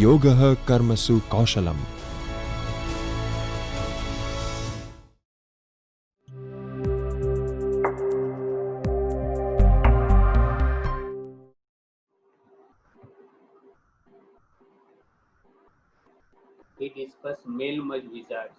योगः कर्मसु कौशलम्. We discuss mail merge wizards.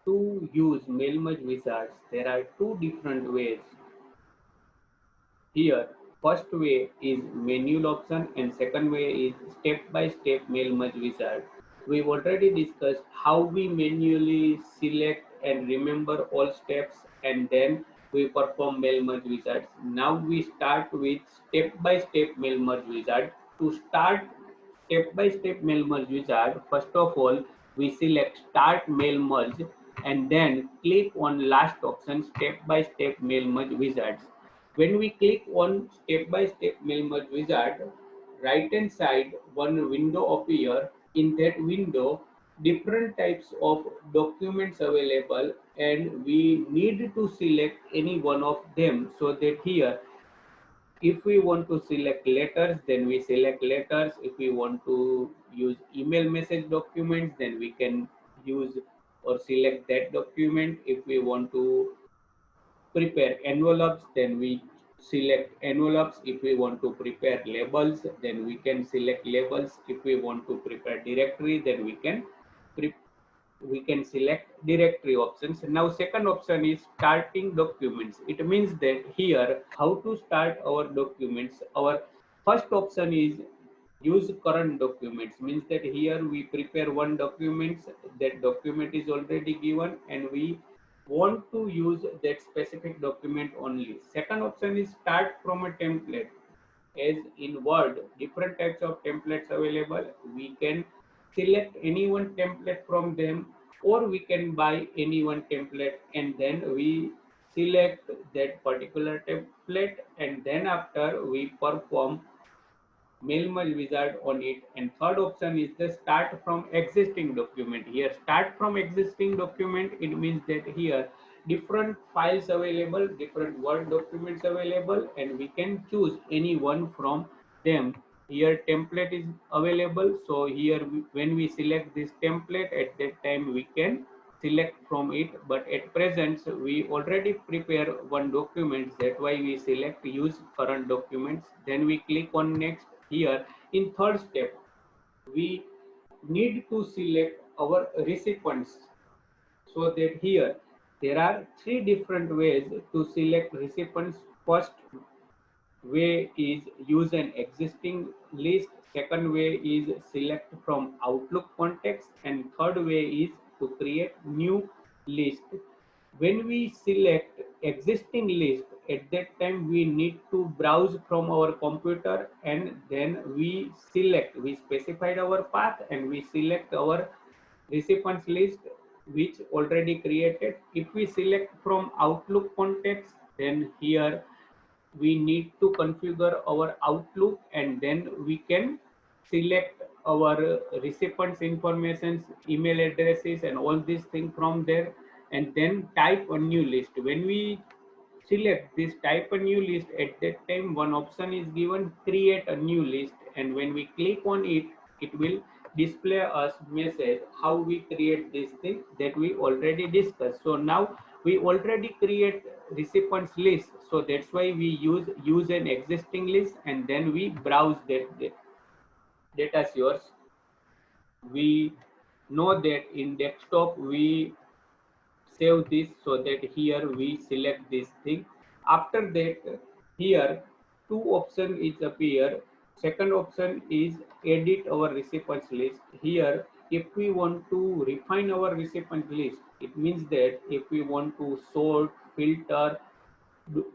To use mail merge wizards, there are two different ways. Here, first way is manual option and second way is step-by-step mail merge wizard. We've already discussed how we manually select and remember all steps and then we perform mail merge wizards. Now we start with step-by-step mail merge wizard. To start step-by-step mail merge wizard, first of all, we select start mail merge and then click on last option step-by-step mail merge wizards. When we click on step-by-step mail merge wizard, right hand side one window appear. In that window, different types of documents available and we need to select any one of them so that here if we want to select letters, then we select letters. If we want to use email message documents, then we can use or select that document. If we want to prepare envelopes, then we select envelopes. If we want to prepare labels, then we can select labels. If we want to prepare directory, then we can select directory options. Now second option is starting documents. It means that here how to start our documents. Our first option is use current documents, means that here we prepare one document, that document is already given and we want to use that specific document only. Second option is start from a template. As in Word, different types of templates available. We can select any one template from them or we can buy any one template and then we select that particular template and then after we perform mail merge wizard on it. And third option is the start from existing document. Here start from existing document, it means that here different files available, different Word documents available and we can choose any one from them. Here template is available, so here when we select this template, at that time we can select from it, but at present we already prepare one document, that why we select use current documents. Then we click on next. Here in third step we need to select our recipients, so that here there are three different ways to select recipients. First way is use an existing list, second way is select from Outlook context, and third way is to create new list. When we select existing list, at that time we need to browse from our computer and then we specified our path and we select our recipients list which already created. If we select from Outlook context, then here we need to configure our Outlook and then we can select our recipients informations, email addresses and all these things from there and then type a new list. When we select this type a new list, at that time one option is given create a new list, and when we click on it, it will display us message how we create this thing that we already discussed. So now we already create recipients list, so that's why we use an existing list and then we browse that data source. We know that in desktop we save this, so that here we select this thing. After that here two option is appear. Second option is edit our recipients list. Here if we want to refine our recipient list, it means that if we want to sort, filter,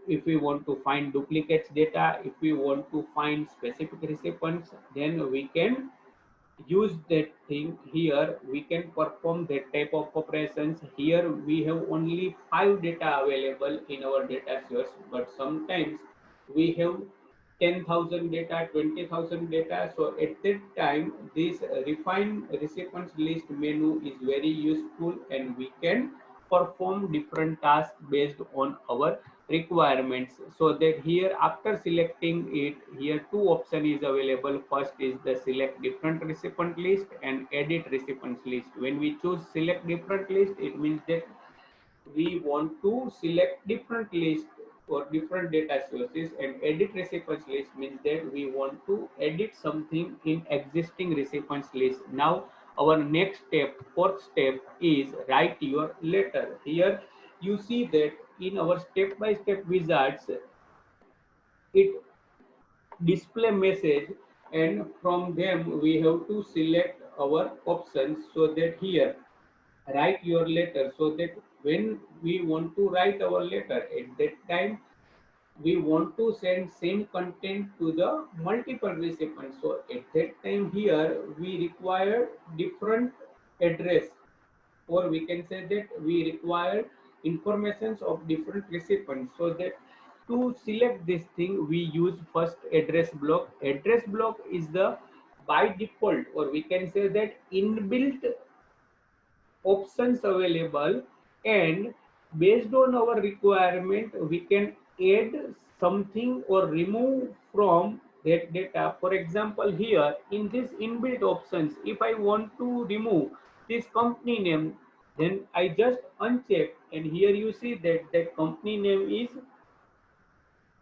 if we want to find duplicates data, if we want to find specific recipients, then we can use that thing. Here we can perform that type of operations. Here we have only 5 data available in our data source, but sometimes we have 10,000 data, 20,000 data. So at that time this refine recipients list menu is very useful and we can perform different tasks based on our requirements. So that here after selecting it, here two option is available. First is the select different recipient list and edit recipients list. When we choose select different list, it means that we want to select different list or different data sources, and edit recipients list means that we want to edit something in existing recipients list. Now our next step, fourth step, is write your letter. Here you see that in our step by step wizards, it display message, and from them we have to select our options. So that here write your letter, so that when we want to write our letter, at that time we want to send same content to the multiple recipients. So at that time here we require different address, or we can say that we require informations of different recipients. So that to select this thing, we use first address block. Address block is the by default, or we can say that inbuilt options available, and based on our requirement we can add something or remove from that data. For example, here in this inbuilt options, if I want to remove this company name, then I just uncheck, and here you see that that company name is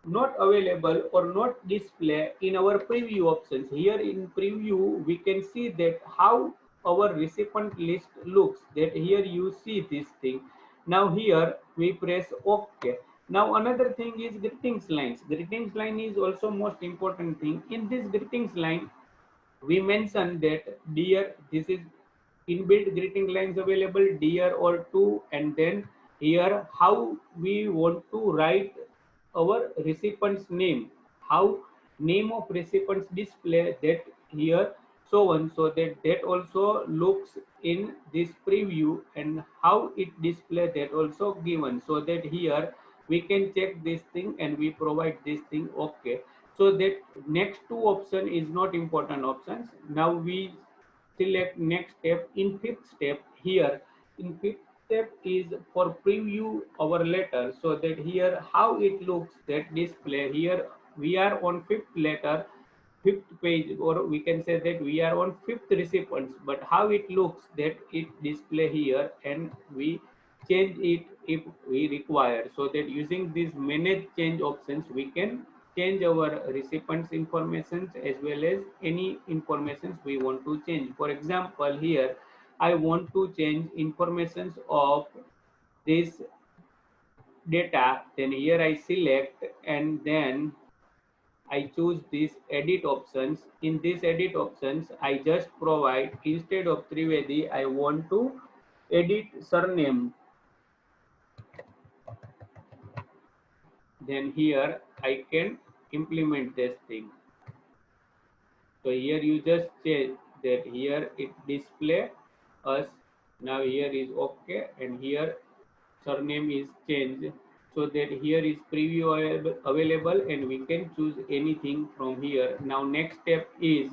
not available or not display in our preview options. Here in preview we can see that how our recipient list looks, that here you see this thing. Now here we press OK. Now another thing is greetings lines. Greetings line is also most important thing. In this greetings line we mention that dear, this is inbuilt greeting lines available, dear or to, and then here how we want to write our recipient's name, how name of recipients display that here, so on, so that that also looks in this preview, and how it display that also given, so that here we can check this thing and we provide this thing. Okay, so that next two option is not important options. Now we select next step. In fifth step, here in fifth step is for preview our letter, so that here how it looks, that display. Here we are on fifth letter, fifth page, or we can say that we are on fifth recipients, but how it looks, that it display here, and we change it if we require. So that using these manage change options we can change our recipients informations as well as any informations we want to change. For example, here I want to change informations of this data, then here I select, and then I choose this edit options. In this edit options, I just provide, instead of Trivedi, I want to edit surname. Then here I can implement this thing. So here you just change that, here it display us. Now here is okay, and here surname is changed, so that here is preview available and we can choose anything from here. Now next step is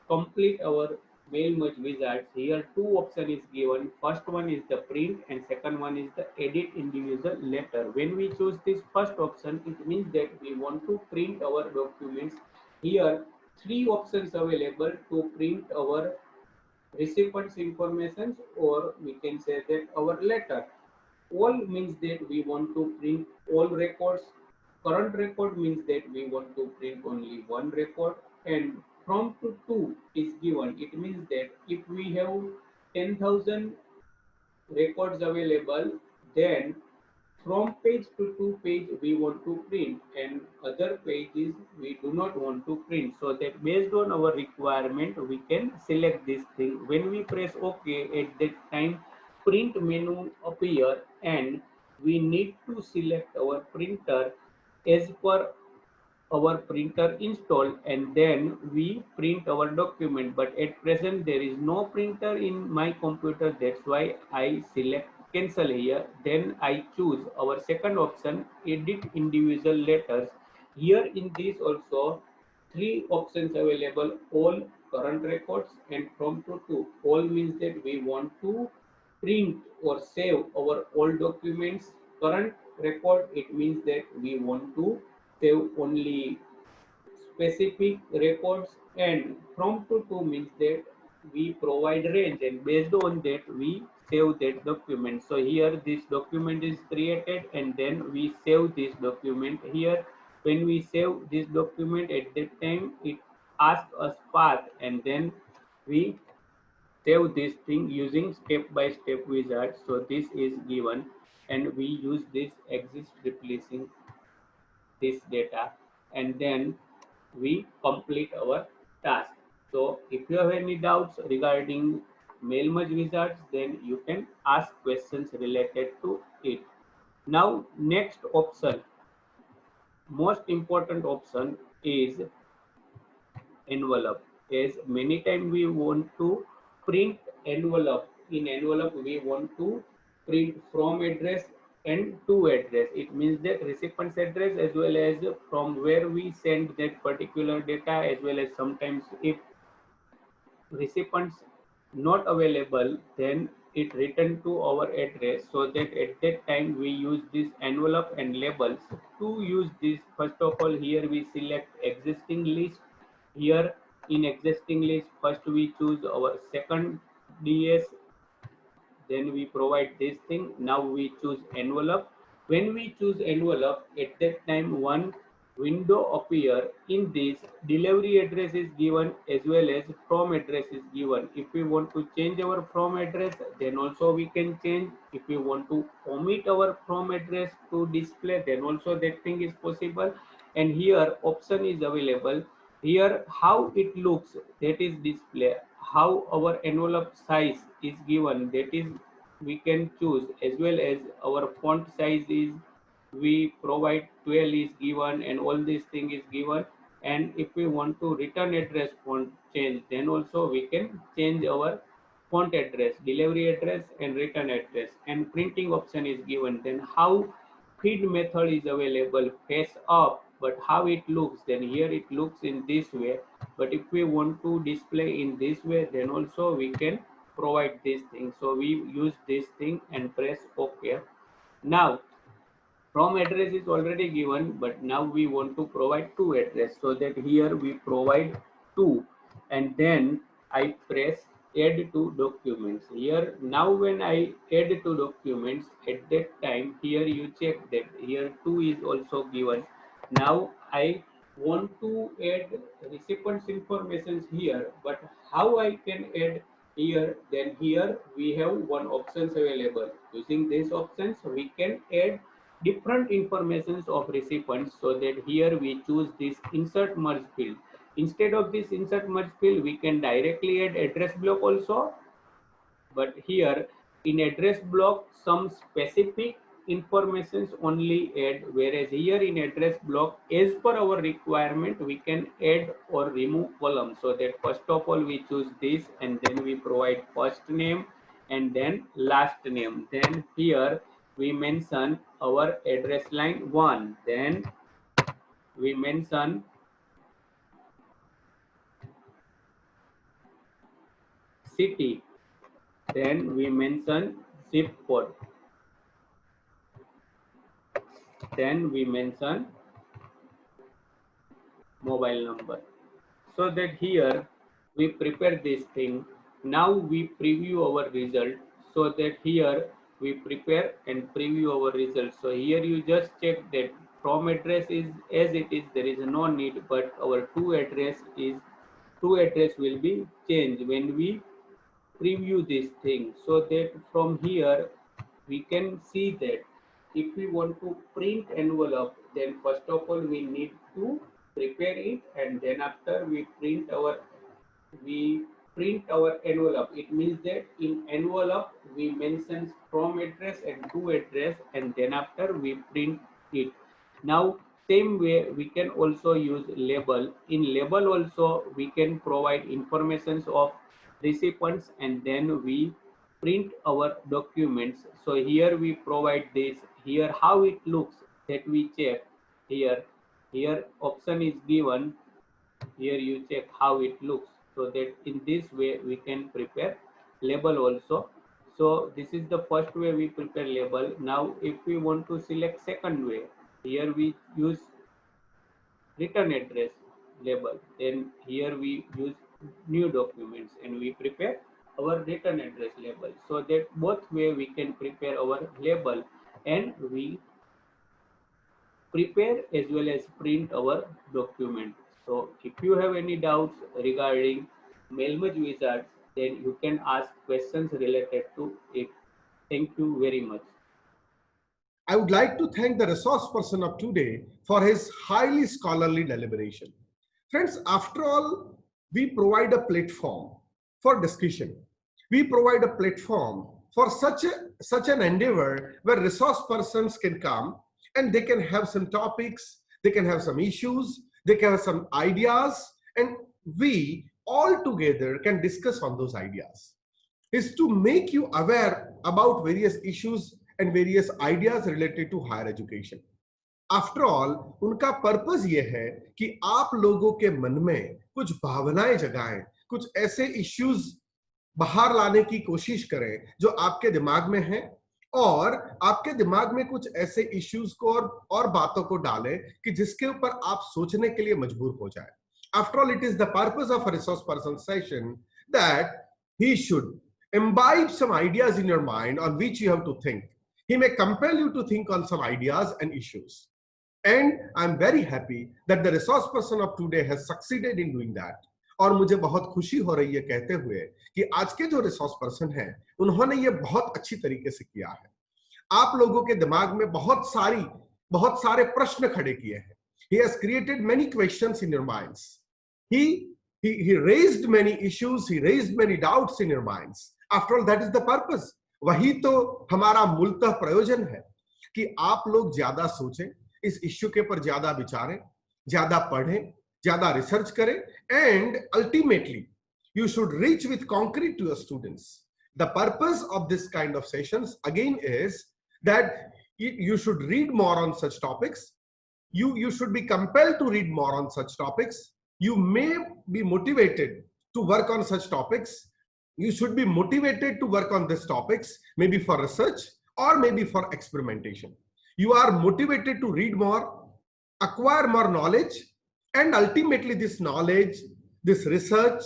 complete our mail merge wizards. Here two option is given. First one is the print and second one is the edit individual letter. When we choose this first option, it means that we want to print our documents. Here three options available to print our recipient's information, or we can say that our letter. All means that we want to print all records. Current record means that we want to print only one record, and from to two is given. It means that if we have 10,000 records available, then from page to two page we want to print, and other pages we do not want to print. So that based on our requirement we can select this thing. When we press OK, at that time print menu appear, and we need to select our printer as per our printer installed, and then we print our document. But at present there is no printer in my computer, that's why I select cancel here. Then I choose our second option, edit individual letters. Here in this also three options available, all current records and from to all means that we want to print or save our old documents, current record, it means that we want to save only specific records, and from to means that we provide range, and based on that we save that document. So here this document is created and then we save this document here. When we save this document, at that time it asks us path, and then we save this thing using step by step wizard. So this is given, and we use this exist replacing this data, and then we complete our task. So if you have any doubts regarding mail merge wizards, then you can ask questions related to it. Now next option, most important option, is envelope. As many times we want to print envelope, in envelope we want to print from address and to address. It means that recipient's address as well as from where we send that particular data, as well as sometimes if recipients not available, then it return to our address. So that at that time we use this envelope and labels. To use this, first of all, here we select existing list. Here in existing list, first we choose our second DS, then we provide this thing. Now we choose envelope. When we choose envelope, at that time one window appear. In this, delivery address is given as well as from address is given. If we want to change our from address, then also we can change. If we want to omit our from address to display, then also that thing is possible. And here option is available. Here how it looks, that is display. How our envelope size is given, that is we can choose, as well as our font size is, we provide 12 is given, and all these thing is given. And if we want to return address font change, then also we can change our font address, delivery address and return address. And printing option is given. Then how feed method is available, face up. But how it looks, then here it looks in this way. But if we want to display in this way, then also we can provide this thing. So we use this thing and press OK. Now from address is already given, but now we want to provide to address. So that here we provide to, and then I press add to documents. Here now when I add to documents, at that time here you check that here to is also given. Now I want to add recipient's informations here, but how I can add here? Then here we have one options available. Using these options we can add different informations of recipients. So that here we choose this insert merge field. Instead of this insert merge field, we can directly add address block also. But here in address block some specific informations only add, whereas here in address block as per our requirement we can add or remove columns. So that first of all we choose this, and then we provide first name and then last name. Then here we mention our address line 1, then we mention city, then we mention zip code, then we mention mobile number. So that here we prepare this thing. Now we preview our result. So that here we prepare and preview our result. So here you just check that from address is as it is, there is no need, but our to address will be changed when we preview this thing. So that from here we can see that if we want to print envelope, then first of all we need to prepare it, and then after we print our envelope. It means that in envelope we mention from address and to address, and then after we print it. Now same way we can also use label. In label also we can provide informations of recipients, and then we print our documents. So here we provide this. Here how it looks, that we check. Here option is given. Here you check how it looks. So that in this way we can prepare label also. So this is the first way we prepare label. Now, if we want to select second way, here we use return address label. Then here we use new documents and we prepare our return address label. So that both way we can prepare our label and we prepare as well as print our document. So if you have any doubts regarding Mailmerge Wizards, then you can ask questions related to it. Thank you very much. I would like to thank the resource person of today for his highly scholarly deliberation. Friends, after all, we provide a platform for discussion. We provide a platform for such an endeavor where resource persons can come and they can have some topics, they can have some issues, they can have some ideas, and we all together can discuss on those ideas. Is to make you aware about various issues and various ideas related to higher education. After all उनका purpose ये है कि आप लोगों के मन में कुछ भावनाएं जगाएं, कुछ ऐसे इश्यूज बाहर लाने की कोशिश करें जो आपके दिमाग में हैं और आपके दिमाग में कुछ ऐसे इश्यूज को और बातों को डालें कि जिसके ऊपर आप सोचने के लिए मजबूर हो जाए. After all it is the purpose of a resource person session that he should imbibe some ideas in your mind on which you have to think. He may compel you to think on some ideas and issues. And I'm very happy that the resource person of today has succeeded in doing that. और मुझे बहुत खुशी हो रही है कहते हुए कि आज के जो रिसोर्स पर्सन हैं उन्होंने ये बहुत अच्छी तरीके से किया है. आप लोगों के दिमाग में बहुत सारे प्रश्न खड़े किए हैं. He has created many questions in your minds. He raised many issues, he raised many doubts in your minds. After all, that is the purpose. वही तो हमारा मूलतः प्रयोजन है कि आप लोग ज्यादा सोचें, इस इश्यू के ऊपर ज्यादा विचारें, ज्यादा पढ़ें, ज्यादा रिसर्च करें, and ultimately you should reach with concrete to your students. The purpose of this kind of sessions again is that you should read more on such topics. You should be compelled to read more on such topics. You may be motivated to work on such topics. You should be motivated to work on these topics, maybe for research or maybe for experimentation. You are motivated to read more, acquire more knowledge, and ultimately this knowledge, this research,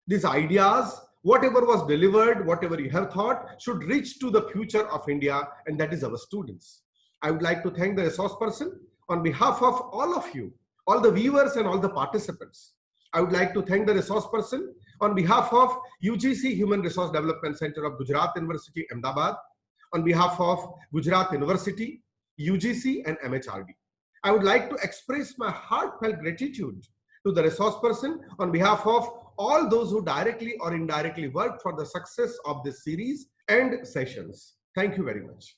these ideas, whatever was delivered, whatever you have thought, should reach to the future of India, and that is our students. I would like to thank the resource person on behalf of all of you, all the viewers and all the participants. I would like to thank the resource person on behalf of UGC Human Resource Development Center of Gujarat University, Ahmedabad, on behalf of Gujarat University, UGC and MHRD. I would like to express my heartfelt gratitude to the resource person on behalf of all those who directly or indirectly worked for the success of this series and sessions. Thank you very much.